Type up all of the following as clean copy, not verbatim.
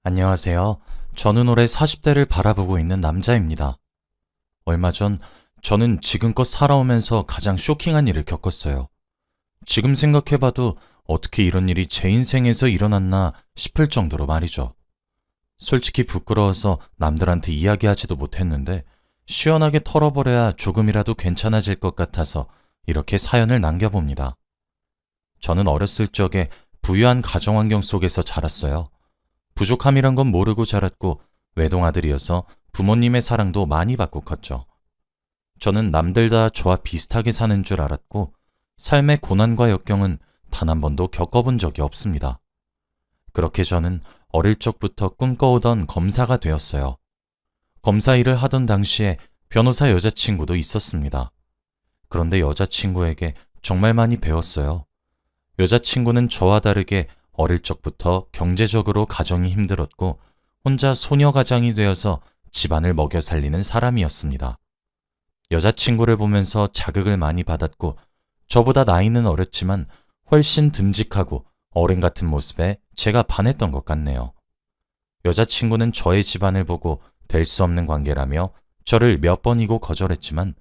안녕하세요. 저는 올해 40대를 바라보고 있는 남자입니다. 얼마 전 저는 지금껏 살아오면서 가장 쇼킹한 일을 겪었어요. 지금 생각해봐도 어떻게 이런 일이 제 인생에서 일어났나 싶을 정도로 말이죠. 솔직히 부끄러워서 남들한테 이야기하지도 못했는데 시원하게 털어버려야 조금이라도 괜찮아질 것 같아서 이렇게 사연을 남겨봅니다. 저는 어렸을 적에 부유한 가정 환경 속에서 자랐어요. 부족함이란 건 모르고 자랐고 외동아들이어서 부모님의 사랑도 많이 받고 컸죠. 저는 남들 다 저와 비슷하게 사는 줄 알았고 삶의 고난과 역경은 단 한 번도 겪어본 적이 없습니다. 그렇게 저는 어릴 적부터 꿈꿔오던 검사가 되었어요. 검사 일을 하던 당시에 변호사 여자친구도 있었습니다. 그런데 여자친구에게 정말 많이 배웠어요. 여자친구는 저와 다르게 어릴 적부터 경제적으로 가정이 힘들었고 혼자 소녀가장이 되어서 집안을 먹여 살리는 사람이었습니다. 여자친구를 보면서 자극을 많이 받았고 저보다 나이는 어렸지만 훨씬 듬직하고 어른 같은 모습에 제가 반했던 것 같네요. 여자친구는 저의 집안을 보고 될 수 없는 관계라며 저를 몇 번이고 거절했지만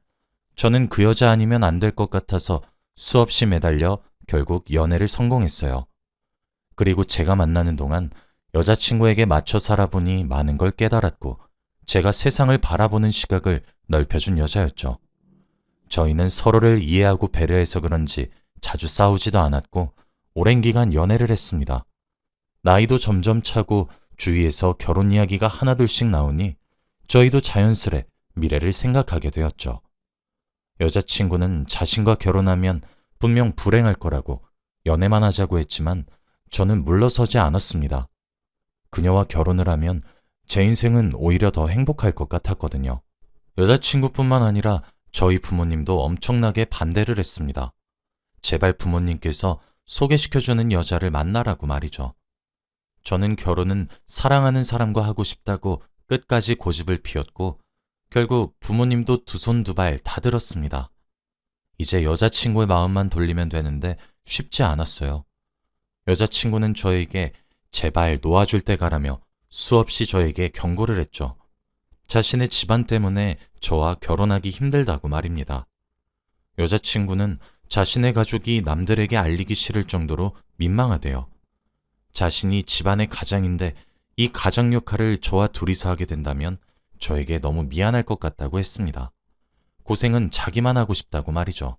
저는 그 여자 아니면 안 될 것 같아서 수없이 매달려 결국 연애를 성공했어요. 그리고 제가 만나는 동안 여자친구에게 맞춰 살아보니 많은 걸 깨달았고 제가 세상을 바라보는 시각을 넓혀준 여자였죠. 저희는 서로를 이해하고 배려해서 그런지 자주 싸우지도 않았고 오랜 기간 연애를 했습니다. 나이도 점점 차고 주위에서 결혼 이야기가 하나둘씩 나오니 저희도 자연스레 미래를 생각하게 되었죠. 여자친구는 자신과 결혼하면 분명 불행할 거라고 연애만 하자고 했지만 저는 물러서지 않았습니다. 그녀와 결혼을 하면 제 인생은 오히려 더 행복할 것 같았거든요. 여자친구뿐만 아니라 저희 부모님도 엄청나게 반대를 했습니다. 제발 부모님께서 소개시켜주는 여자를 만나라고 말이죠. 저는 결혼은 사랑하는 사람과 하고 싶다고 끝까지 고집을 피웠고 결국 부모님도 두 손 두 발 다 들었습니다. 이제 여자친구의 마음만 돌리면 되는데 쉽지 않았어요. 여자친구는 저에게 제발 놓아줄 때 가라며 수없이 저에게 경고를 했죠. 자신의 집안 때문에 저와 결혼하기 힘들다고 말입니다. 여자친구는 자신의 가족이 남들에게 알리기 싫을 정도로 민망하대요. 자신이 집안의 가장인데 이 가장 역할을 저와 둘이서 하게 된다면 저에게 너무 미안할 것 같다고 했습니다. 고생은 자기만 하고 싶다고 말이죠.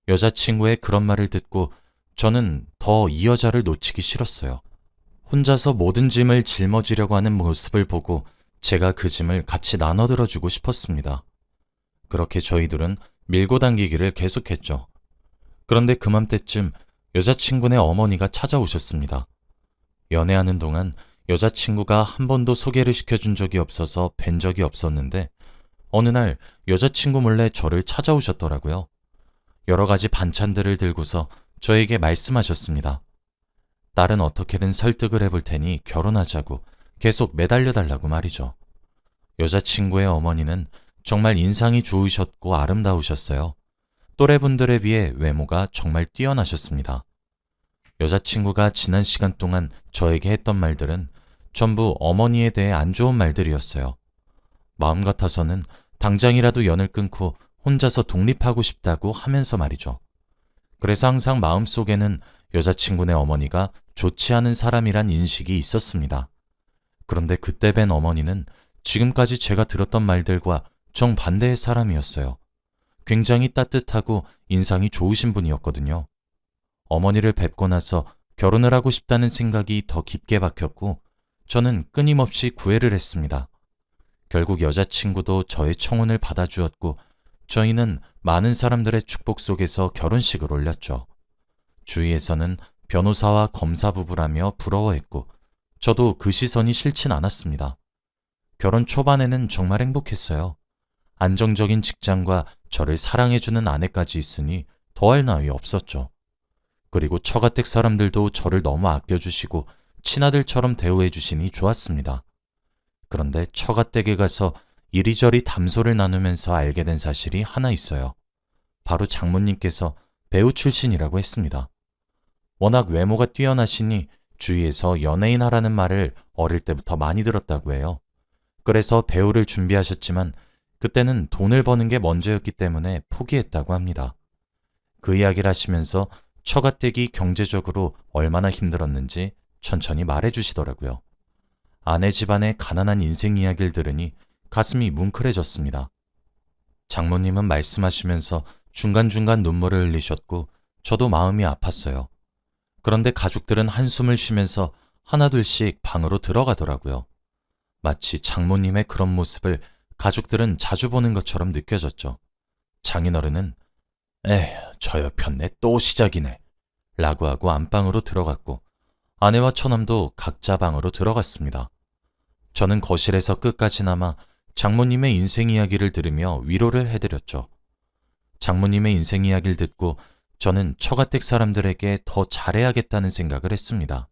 여자친구의 그런 말을 듣고 저는 더 이 여자를 놓치기 싫었어요. 혼자서 모든 짐을 짊어지려고 하는 모습을 보고 제가 그 짐을 같이 나눠 들어주고 싶었습니다. 그렇게 저희 둘은 밀고 당기기를 계속했죠. 그런데 그맘때쯤 여자친구네 어머니가 찾아오셨습니다. 연애하는 동안 여자친구가 한 번도 소개를 시켜준 적이 없어서 뵌 적이 없었는데 어느 날 여자친구 몰래 저를 찾아오셨더라고요. 여러 가지 반찬들을 들고서 저에게 말씀하셨습니다. 딸은 어떻게든 설득을 해볼 테니 결혼하자고 계속 매달려달라고 말이죠. 여자친구의 어머니는 정말 인상이 좋으셨고 아름다우셨어요. 또래분들에 비해 외모가 정말 뛰어나셨습니다. 여자친구가 지난 시간 동안 저에게 했던 말들은 전부 어머니에 대해 안 좋은 말들이었어요. 마음 같아서는 당장이라도 연을 끊고 혼자서 독립하고 싶다고 하면서 말이죠. 그래서 항상 마음속에는 여자친구네 어머니가 좋지 않은 사람이란 인식이 있었습니다. 그런데 그때 뵌 어머니는 지금까지 제가 들었던 말들과 정반대의 사람이었어요. 굉장히 따뜻하고 인상이 좋으신 분이었거든요. 어머니를 뵙고 나서 결혼을 하고 싶다는 생각이 더 깊게 박혔고 저는 끊임없이 구애를 했습니다. 결국 여자친구도 저의 청혼을 받아주었고 저희는 많은 사람들의 축복 속에서 결혼식을 올렸죠. 주위에서는 변호사와 검사 부부라며 부러워했고 저도 그 시선이 싫진 않았습니다. 결혼 초반에는 정말 행복했어요. 안정적인 직장과 저를 사랑해주는 아내까지 있으니 더할 나위 없었죠. 그리고 처가댁 사람들도 저를 너무 아껴주시고 친아들처럼 대우해주시니 좋았습니다. 그런데 처가댁에 가서 이리저리 담소를 나누면서 알게 된 사실이 하나 있어요. 바로 장모님께서 배우 출신이라고 했습니다. 워낙 외모가 뛰어나시니 주위에서 연예인 하라는 말을 어릴 때부터 많이 들었다고 해요. 그래서 배우를 준비하셨지만 그때는 돈을 버는 게 먼저였기 때문에 포기했다고 합니다. 그 이야기를 하시면서 처가댁이 경제적으로 얼마나 힘들었는지 천천히 말해주시더라고요. 아내 집안의 가난한 인생 이야기를 들으니 가슴이 뭉클해졌습니다. 장모님은 말씀하시면서 중간중간 눈물을 흘리셨고 저도 마음이 아팠어요. 그런데 가족들은 한숨을 쉬면서 하나둘씩 방으로 들어가더라고요. 마치 장모님의 그런 모습을 가족들은 자주 보는 것처럼 느껴졌죠. 장인어른은 에휴, 저 여편네 또 시작이네 라고 하고 안방으로 들어갔고 아내와 처남도 각자 방으로 들어갔습니다. 저는 거실에서 끝까지나마 장모님의 인생 이야기를 들으며 위로를 해드렸죠. 장모님의 인생 이야기를 듣고 저는 처가댁 사람들에게 더 잘해야겠다는 생각을 했습니다.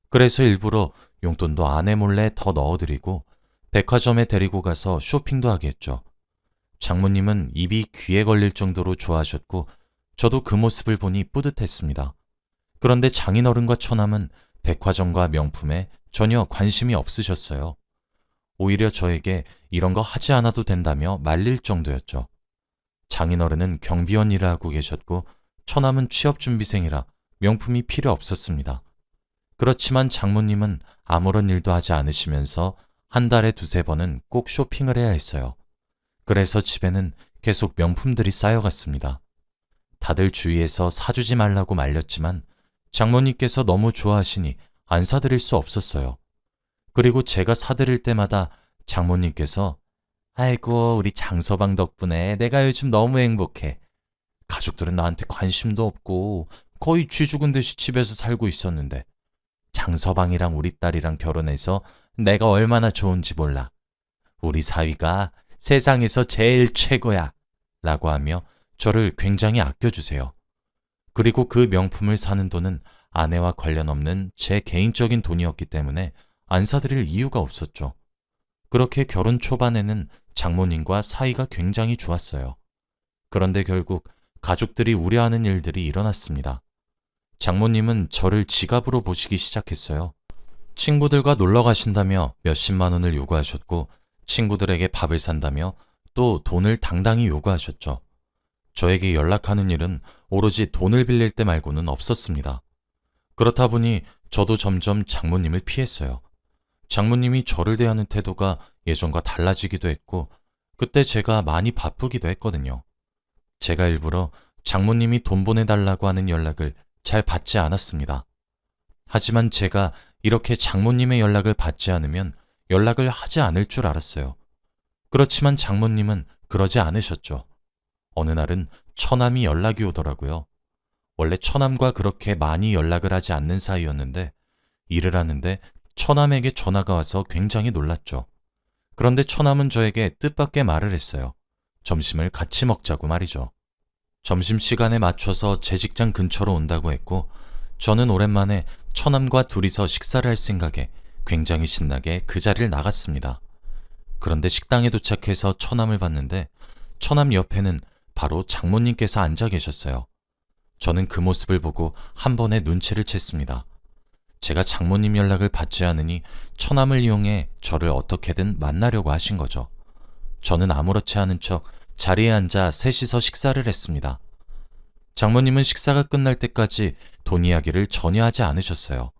그래서 일부러 용돈도 아내 몰래 더 넣어드리고 백화점에 데리고 가서 쇼핑도 하게 했죠. 장모님은 입이 귀에 걸릴 정도로 좋아하셨고 저도 그 모습을 보니 뿌듯했습니다. 그런데 장인어른과 처남은 백화점과 명품에 전혀 관심이 없으셨어요. 오히려 저에게 이런 거 하지 않아도 된다며 말릴 정도였죠. 장인어른은 경비원 일을 하고 계셨고 처남은 취업준비생이라 명품이 필요 없었습니다. 그렇지만 장모님은 아무런 일도 하지 않으시면서 한 달에 두세 번은 꼭 쇼핑을 해야 했어요. 그래서 집에는 계속 명품들이 쌓여갔습니다. 다들 주위에서 사주지 말라고 말렸지만 장모님께서 너무 좋아하시니 안 사드릴 수 없었어요. 그리고 제가 사드릴 때마다 장모님께서 아이고 우리 장서방 덕분에 내가 요즘 너무 행복해. 가족들은 나한테 관심도 없고 거의 쥐 죽은 듯이 집에서 살고 있었는데 장서방이랑 우리 딸이랑 결혼해서 내가 얼마나 좋은지 몰라. 우리 사위가 세상에서 제일 최고야 라고 하며 저를 굉장히 아껴주세요. 그리고 그 명품을 사는 돈은 아내와 관련 없는 제 개인적인 돈이었기 때문에 안 사드릴 이유가 없었죠. 그렇게 결혼 초반에는 장모님과 사이가 굉장히 좋았어요. 그런데 결국 가족들이 우려하는 일들이 일어났습니다. 장모님은 저를 지갑으로 보시기 시작했어요. 친구들과 놀러 가신다며 몇십만 원을 요구하셨고 친구들에게 밥을 산다며 또 돈을 당당히 요구하셨죠. 저에게 연락하는 일은 오로지 돈을 빌릴 때 말고는 없었습니다. 그렇다 보니 저도 점점 장모님을 피했어요. 장모님이 저를 대하는 태도가 예전과 달라지기도 했고 그때 제가 많이 바쁘기도 했거든요. 제가 일부러 장모님이 돈 보내달라고 하는 연락을 잘 받지 않았습니다. 하지만 제가 이렇게 장모님의 연락을 받지 않으면 연락을 하지 않을 줄 알았어요. 그렇지만 장모님은 그러지 않으셨죠. 어느 날은 처남이 연락이 오더라고요. 원래 처남과 그렇게 많이 연락을 하지 않는 사이였는데 일을 하는데 처남에게 전화가 와서 굉장히 놀랐죠. 그런데 처남은 저에게 뜻밖의 말을 했어요. 점심을 같이 먹자고 말이죠. 점심시간에 맞춰서 제 직장 근처로 온다고 했고 저는 오랜만에 처남과 둘이서 식사를 할 생각에 굉장히 신나게 그 자리를 나갔습니다. 그런데 식당에 도착해서 처남을 봤는데 처남 옆에는 바로 장모님께서 앉아 계셨어요. 저는 그 모습을 보고 한 번에 눈치를 챘습니다. 제가 장모님 연락을 받지 않으니 처남을 이용해 저를 어떻게든 만나려고 하신 거죠. 저는 아무렇지 않은 척 자리에 앉아 셋이서 식사를 했습니다. 장모님은 식사가 끝날 때까지 돈 이야기를 전혀 하지 않으셨어요.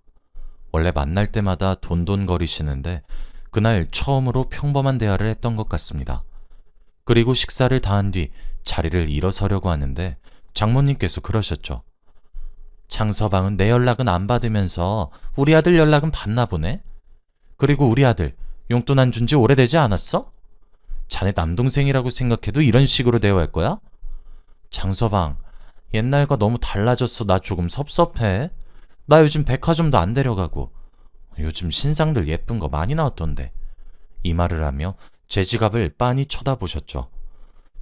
원래 만날 때마다 돈돈거리시는데 그날 처음으로 평범한 대화를 했던 것 같습니다. 그리고 식사를 다 한 뒤 자리를 일어서려고 하는데 장모님께서 그러셨죠. 장서방은 내 연락은 안 받으면서 우리 아들 연락은 받나 보네? 그리고 우리 아들 용돈 안 준 지 오래되지 않았어? 자네 남동생이라고 생각해도 이런 식으로 대화할 거야? 장서방, 옛날과 너무 달라졌어. 나 조금 섭섭해. 나 요즘 백화점도 안 데려가고 요즘 신상들 예쁜 거 많이 나왔던데. 이 말을 하며 제 지갑을 빤히 쳐다보셨죠.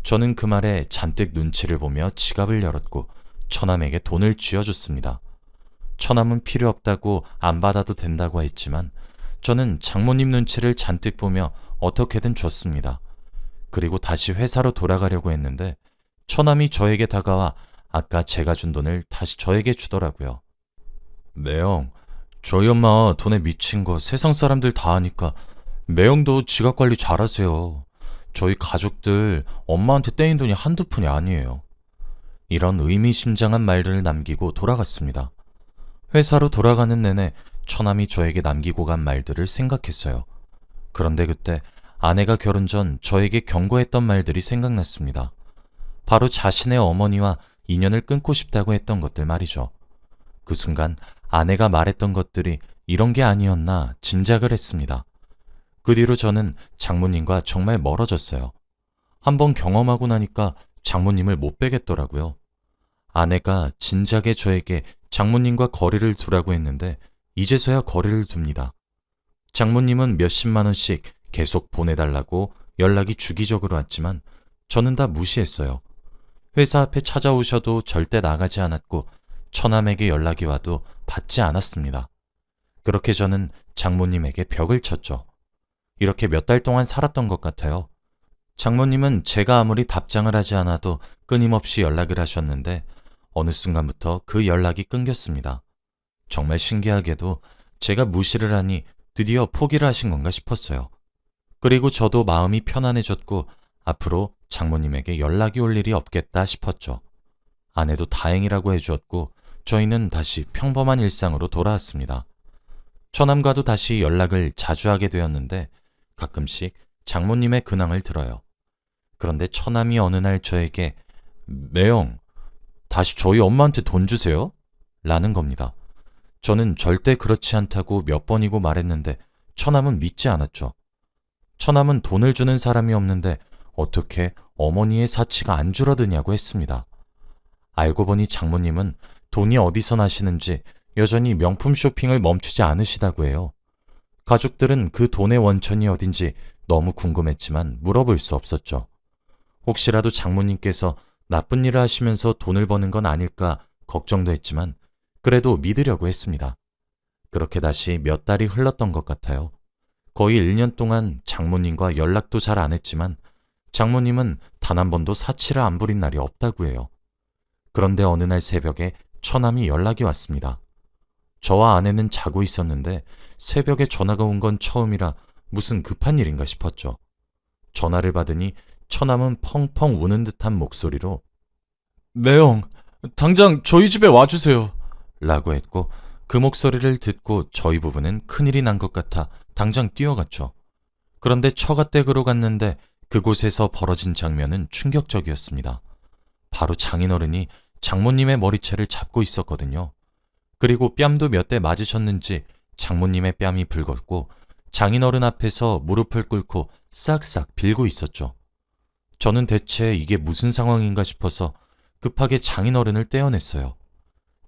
저는 그 말에 잔뜩 눈치를 보며 지갑을 열었고 처남에게 돈을 쥐어줬습니다. 처남은 필요 없다고 안 받아도 된다고 했지만 저는 장모님 눈치를 잔뜩 보며 어떻게든 줬습니다. 그리고 다시 회사로 돌아가려고 했는데 처남이 저에게 다가와 아까 제가 준 돈을 다시 저에게 주더라고요. 네 형, 저희 엄마 돈에 미친 거 세상 사람들 다 아니까 매형도 지갑 관리 잘하세요. 저희 가족들 엄마한테 떼인 돈이 한두 푼이 아니에요. 이런 의미심장한 말들을 남기고 돌아갔습니다. 회사로 돌아가는 내내 처남이 저에게 남기고 간 말들을 생각했어요. 그런데 그때 아내가 결혼 전 저에게 경고했던 말들이 생각났습니다. 바로 자신의 어머니와 인연을 끊고 싶다고 했던 것들 말이죠. 그 순간 아내가 말했던 것들이 이런 게 아니었나 짐작을 했습니다. 그 뒤로 저는 장모님과 정말 멀어졌어요. 한번 경험하고 나니까 장모님을 못 뵈겠더라고요. 아내가 진작에 저에게 장모님과 거리를 두라고 했는데 이제서야 거리를 둡니다. 장모님은 몇십만 원씩 계속 보내달라고 연락이 주기적으로 왔지만 저는 다 무시했어요. 회사 앞에 찾아오셔도 절대 나가지 않았고 처남에게 연락이 와도 받지 않았습니다. 그렇게 저는 장모님에게 벽을 쳤죠. 이렇게 몇 달 동안 살았던 것 같아요. 장모님은 제가 아무리 답장을 하지 않아도 끊임없이 연락을 하셨는데 어느 순간부터 그 연락이 끊겼습니다. 정말 신기하게도 제가 무시를 하니 드디어 포기를 하신 건가 싶었어요. 그리고 저도 마음이 편안해졌고 앞으로 장모님에게 연락이 올 일이 없겠다 싶었죠. 아내도 다행이라고 해주었고 저희는 다시 평범한 일상으로 돌아왔습니다. 처남과도 다시 연락을 자주 하게 되었는데 가끔씩 장모님의 근황을 들어요. 그런데 처남이 어느 날 저에게 매형, 다시 저희 엄마한테 돈 주세요? 라는 겁니다. 저는 절대 그렇지 않다고 몇 번이고 말했는데 처남은 믿지 않았죠. 처남은 돈을 주는 사람이 없는데 어떻게 어머니의 사치가 안 줄어드냐고 했습니다. 알고 보니 장모님은 돈이 어디서 나시는지 여전히 명품 쇼핑을 멈추지 않으시다고 해요. 가족들은 그 돈의 원천이 어딘지 너무 궁금했지만 물어볼 수 없었죠. 혹시라도 장모님께서 나쁜 일을 하시면서 돈을 버는 건 아닐까 걱정도 했지만 그래도 믿으려고 했습니다. 그렇게 다시 몇 달이 흘렀던 것 같아요. 거의 1년 동안 장모님과 연락도 잘 안 했지만 장모님은 단 한 번도 사치를 안 부린 날이 없다고 해요. 그런데 어느 날 새벽에 처남이 연락이 왔습니다. 저와 아내는 자고 있었는데 새벽에 전화가 온 건 처음이라 무슨 급한 일인가 싶었죠. 전화를 받으니 처남은 펑펑 우는 듯한 목소리로 매형, 당장 저희 집에 와주세요 라고 했고 그 목소리를 듣고 저희 부부는 큰일이 난 것 같아 당장 뛰어갔죠. 그런데 처가댁으로 갔는데 그곳에서 벌어진 장면은 충격적이었습니다. 바로 장인어른이 장모님의 머리채를 잡고 있었거든요. 그리고 뺨도 몇 대 맞으셨는지 장모님의 뺨이 붉었고 장인어른 앞에서 무릎을 꿇고 싹싹 빌고 있었죠. 저는 대체 이게 무슨 상황인가 싶어서 급하게 장인어른을 떼어냈어요.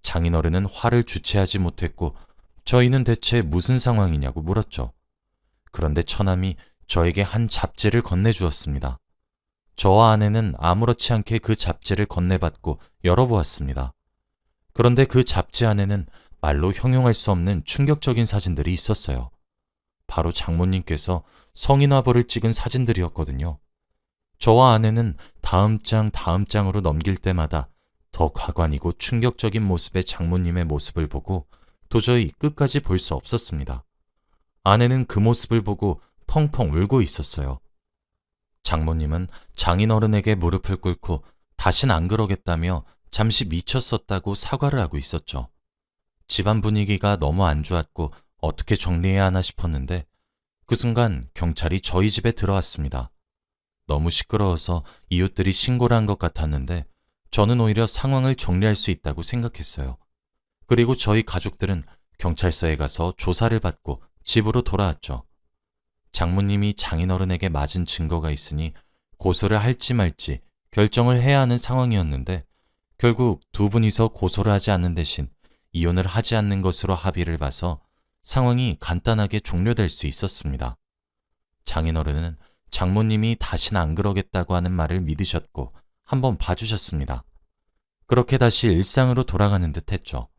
장인어른은 화를 주체하지 못했고 저희는 대체 무슨 상황이냐고 물었죠. 그런데 처남이 저에게 한 잡지를 건네주었습니다. 저와 아내는 아무렇지 않게 그 잡지를 건네받고 열어보았습니다. 그런데 그 잡지 안에는 말로 형용할 수 없는 충격적인 사진들이 있었어요. 바로 장모님께서 성인화보를 찍은 사진들이었거든요. 저와 아내는 다음 장으로 넘길 때마다 더 가관이고 충격적인 모습의 장모님의 모습을 보고 도저히 끝까지 볼 수 없었습니다. 아내는 그 모습을 보고 펑펑 울고 있었어요. 장모님은 장인어른에게 무릎을 꿇고 다신 안 그러겠다며 잠시 미쳤었다고 사과를 하고 있었죠. 집안 분위기가 너무 안 좋았고 어떻게 정리해야 하나 싶었는데 그 순간 경찰이 저희 집에 들어왔습니다. 너무 시끄러워서 이웃들이 신고를 한 것 같았는데 저는 오히려 상황을 정리할 수 있다고 생각했어요. 그리고 저희 가족들은 경찰서에 가서 조사를 받고 집으로 돌아왔죠. 장모님이 장인어른에게 맞은 증거가 있으니 고소를 할지 말지 결정을 해야 하는 상황이었는데 결국 두 분이서 고소를 하지 않는 대신 이혼을 하지 않는 것으로 합의를 봐서 상황이 간단하게 종료될 수 있었습니다. 장인어른은 장모님이 다시는 안 그러겠다고 하는 말을 믿으셨고 한번 봐주셨습니다. 그렇게 다시 일상으로 돌아가는 듯 했죠.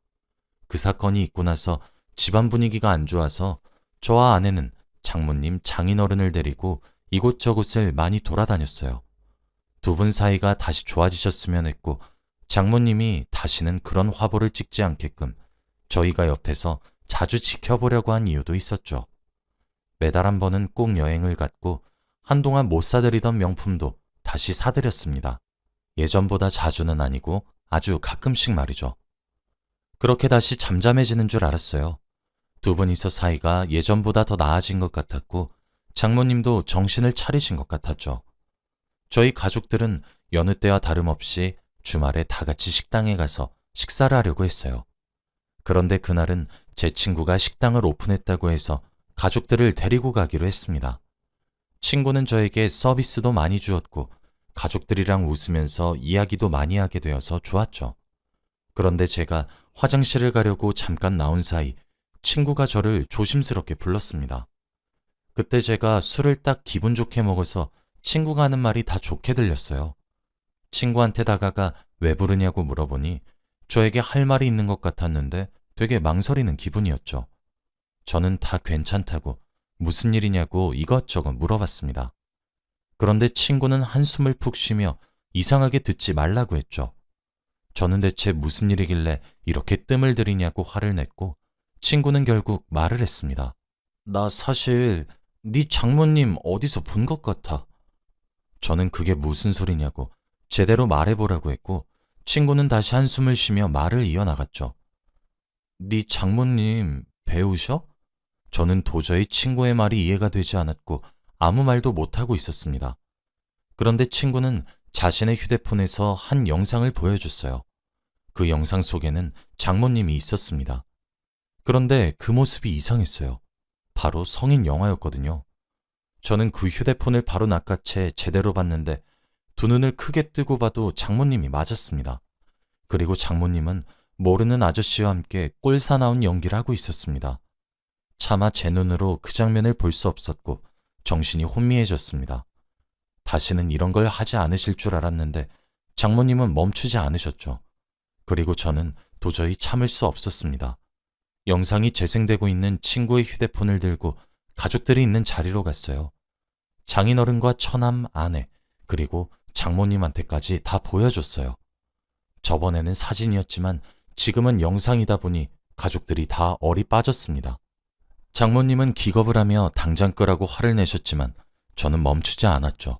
그 사건이 있고 나서 집안 분위기가 안 좋아서 저와 아내는 장모님, 장인어른을 데리고 이곳저곳을 많이 돌아다녔어요. 두 분 사이가 다시 좋아지셨으면 했고 장모님이 다시는 그런 화보를 찍지 않게끔 저희가 옆에서 자주 지켜보려고 한 이유도 있었죠. 매달 한 번은 꼭 여행을 갔고 한동안 못 사드리던 명품도 다시 사드렸습니다. 예전보다 자주는 아니고 아주 가끔씩 말이죠. 그렇게 다시 잠잠해지는 줄 알았어요. 두 분이서 사이가 예전보다 더 나아진 것 같았고 장모님도 정신을 차리신 것 같았죠. 저희 가족들은 여느 때와 다름없이 주말에 다 같이 식당에 가서 식사를 하려고 했어요. 그런데 그날은 제 친구가 식당을 오픈했다고 해서 가족들을 데리고 가기로 했습니다. 친구는 저에게 서비스도 많이 주었고 가족들이랑 웃으면서 이야기도 많이 하게 되어서 좋았죠. 그런데 제가 화장실을 가려고 잠깐 나온 사이 친구가 저를 조심스럽게 불렀습니다. 그때 제가 술을 딱 기분 좋게 먹어서 친구가 하는 말이 다 좋게 들렸어요. 친구한테 다가가 왜 부르냐고 물어보니 저에게 할 말이 있는 것 같았는데 되게 망설이는 기분이었죠. 저는 다 괜찮다고 무슨 일이냐고 이것저것 물어봤습니다. 그런데 친구는 한숨을 푹 쉬며 이상하게 듣지 말라고 했죠. 저는 대체 무슨 일이길래 이렇게 뜸을 들이냐고 화를 냈고 친구는 결국 말을 했습니다. 나 사실 네 장모님 어디서 본 것 같아. 저는 그게 무슨 소리냐고 제대로 말해보라고 했고 친구는 다시 한숨을 쉬며 말을 이어나갔죠. 네 장모님 배우셔? 저는 도저히 친구의 말이 이해가 되지 않았고 아무 말도 못하고 있었습니다. 그런데 친구는 자신의 휴대폰에서 한 영상을 보여줬어요. 그 영상 속에는 장모님이 있었습니다. 그런데 그 모습이 이상했어요. 바로 성인 영화였거든요. 저는 그 휴대폰을 바로 낚아채 제대로 봤는데 두 눈을 크게 뜨고 봐도 장모님이 맞았습니다. 그리고 장모님은 모르는 아저씨와 함께 꼴사나운 연기를 하고 있었습니다. 차마 제 눈으로 그 장면을 볼 수 없었고 정신이 혼미해졌습니다. 다시는 이런 걸 하지 않으실 줄 알았는데 장모님은 멈추지 않으셨죠. 그리고 저는 도저히 참을 수 없었습니다. 영상이 재생되고 있는 친구의 휴대폰을 들고 가족들이 있는 자리로 갔어요. 장인어른과 처남, 아내, 그리고 장모님한테까지 다 보여줬어요. 저번에는 사진이었지만 지금은 영상이다 보니 가족들이 다 얼이 빠졌습니다. 장모님은 기겁을 하며 당장 끄라고 화를 내셨지만 저는 멈추지 않았죠.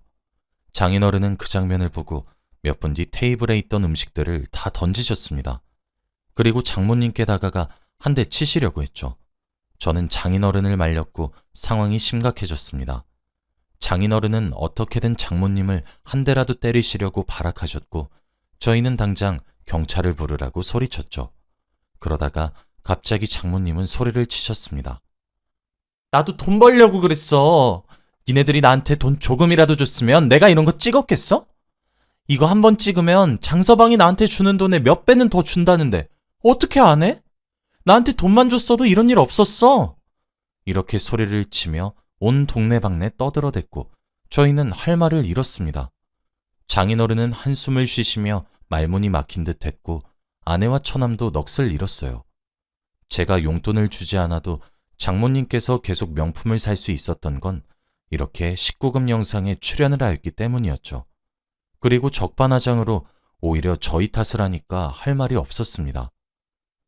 장인어른은 그 장면을 보고 몇 분 뒤 테이블에 있던 음식들을 다 던지셨습니다. 그리고 장모님께 다가가 한 대 치시려고 했죠. 저는 장인어른을 말렸고 상황이 심각해졌습니다. 장인어른은 어떻게든 장모님을 한 대라도 때리시려고 발악하셨고 저희는 당장 경찰을 부르라고 소리쳤죠. 그러다가 갑자기 장모님은 소리를 치셨습니다. 나도 돈 벌려고 그랬어. 니네들이 나한테 돈 조금이라도 줬으면 내가 이런 거 찍었겠어? 이거 한 번 찍으면 장서방이 나한테 주는 돈의 몇 배는 더 준다는데 어떻게 안 해? 나한테 돈만 줬어도 이런 일 없었어. 이렇게 소리를 치며 온 동네방네 떠들어댔고 저희는 할 말을 잃었습니다. 장인어른은 한숨을 쉬시며 말문이 막힌 듯 했고 아내와 처남도 넋을 잃었어요. 제가 용돈을 주지 않아도 장모님께서 계속 명품을 살 수 있었던 건 이렇게 19금 영상에 출연을 하였기 때문이었죠. 그리고 적반하장으로 오히려 저희 탓을 하니까 할 말이 없었습니다.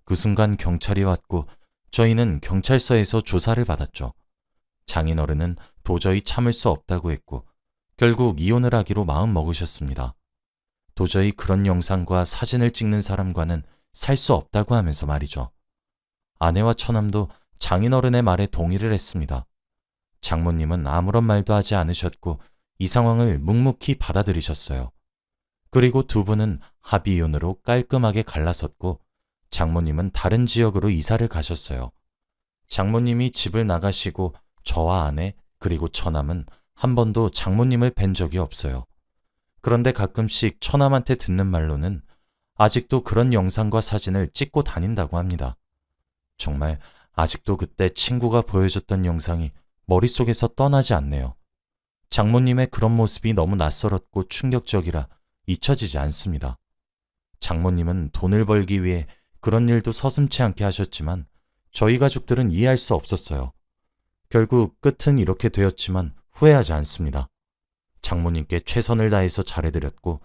그 순간 경찰이 왔고 저희는 경찰서에서 조사를 받았죠. 장인어른은 도저히 참을 수 없다고 했고 결국 이혼을 하기로 마음 먹으셨습니다. 도저히 그런 영상과 사진을 찍는 사람과는 살 수 없다고 하면서 말이죠. 아내와 처남도 장인어른의 말에 동의를 했습니다. 장모님은 아무런 말도 하지 않으셨고 이 상황을 묵묵히 받아들이셨어요. 그리고 두 분은 합의 이혼으로 깔끔하게 갈라섰고 장모님은 다른 지역으로 이사를 가셨어요. 장모님이 집을 나가시고 저와 아내 그리고 처남은 한 번도 장모님을 뵌 적이 없어요. 그런데 가끔씩 처남한테 듣는 말로는 아직도 그런 영상과 사진을 찍고 다닌다고 합니다. 정말 아직도 그때 친구가 보여줬던 영상이 머릿속에서 떠나지 않네요. 장모님의 그런 모습이 너무 낯설었고 충격적이라 잊혀지지 않습니다. 장모님은 돈을 벌기 위해 그런 일도 서슴지 않게 하셨지만 저희 가족들은 이해할 수 없었어요. 결국 끝은 이렇게 되었지만 후회하지 않습니다. 장모님께 최선을 다해서 잘해드렸고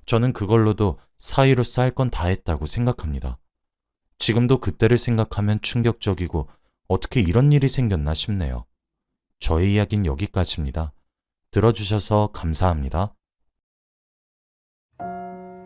저는 그걸로도 사위로서 할 건 다 했다고 생각합니다. 지금도 그때를 생각하면 충격적이고 어떻게 이런 일이 생겼나 싶네요. 저의 이야기는 여기까지입니다. 들어주셔서 감사합니다.